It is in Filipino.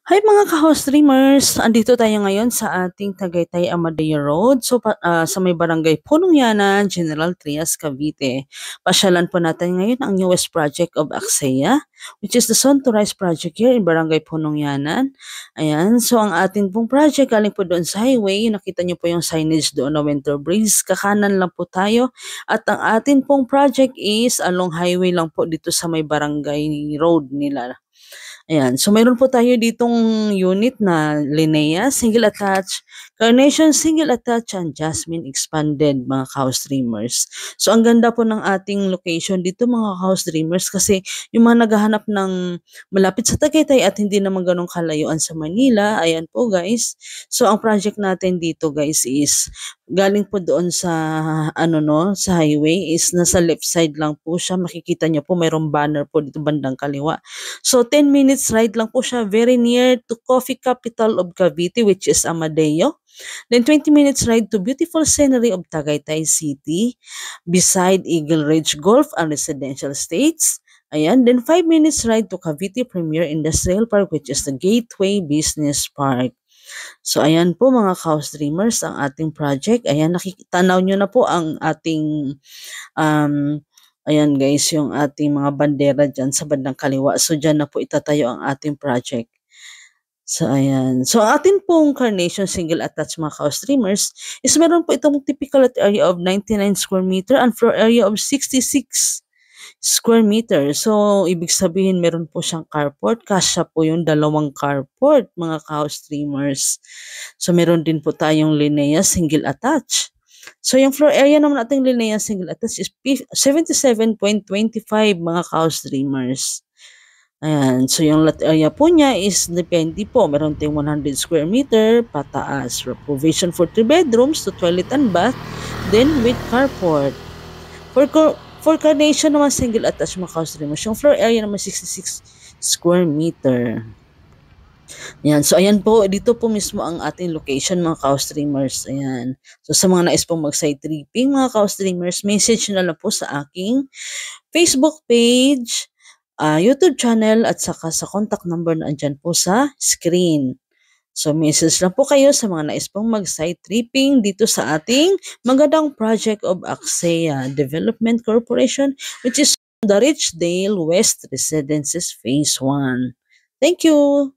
Hi mga ka-house streamers! Andito tayo ngayon sa ating Tagaytay Amadeo Road, sa may barangay Punong Yanan, General Trias, Cavite. Pasyalan po natin ngayon ang newest project of Axea, which is the Son to Rise project here in barangay Punong Yanan. Ayan, so ang ating pong project galing po doon sa highway, nakita niyo po yung signage doon na Winter Breeze, kakanan lang po tayo. At ang ating pong project is along highway lang po dito sa may barangay road nila. Ayan. So, mayroon po tayo ditong unit na Linnea, single attach, Carnation, single attach, and Jasmine expanded, mga house streamers. So, ang ganda po ng ating location dito, mga house streamers, kasi yung mga naghahanap ng malapit sa Tagaytay at hindi naman ganun kalayuan sa Manila, ayan po guys. So, ang project natin dito guys is galing po doon sa sa highway is nasa left side lang po siya. Makikita niyo po mayroong banner po dito bandang kaliwa. So 10 minutes ride lang po siya, very near to coffee capital of Cavite, which is Amadeo. Then 20 minutes ride to beautiful scenery of Tagaytay City beside Eagle Ridge Golf and Residential Estates. Ayan, then 5 minutes ride to Cavite Premier Industrial Park, which is the Gateway Business Park. So, ayan po mga house streamers, ang ating project. Ayan, nakikitanaw nyo na po ang ating, ayan guys, yung ating mga bandera dyan sa bandang kaliwa. So, dyan na po itatayo ang ating project. So, ayan. So, ang ating pong Carnation single attached mga house streamers is meron po itong typical area of 99 square meter and floor area of 66 square meter. So, ibig sabihin meron po siyang carport. Kasya po yung dalawang carport, mga house streamers. So, meron din po tayong Linnea single attach. So, yung floor area naman nating Linnea single attach is 77.25 mga house streamers. Ayan. So, yung lot area po niya is depende po. Meron tayong 100 square meter pataas. Provision for 3 bedrooms to toilet and bath. Then, with carport. For Carnation naman single attached mga house streamers. Yung floor area naman 66 square meter. Ayan. So, ayan po. Dito po mismo ang ating location mga house streamers. Ayan. So, sa mga nais pong mag-side tripping mga house streamers, message na lang po sa aking Facebook page, YouTube channel, at saka sa contact number na andyan po sa screen. So, message lang po kayo sa mga nais pong mag-site tripping dito sa ating magandang project of Axea Development Corporation, which is the Richdale West Residences Phase 1. Thank you!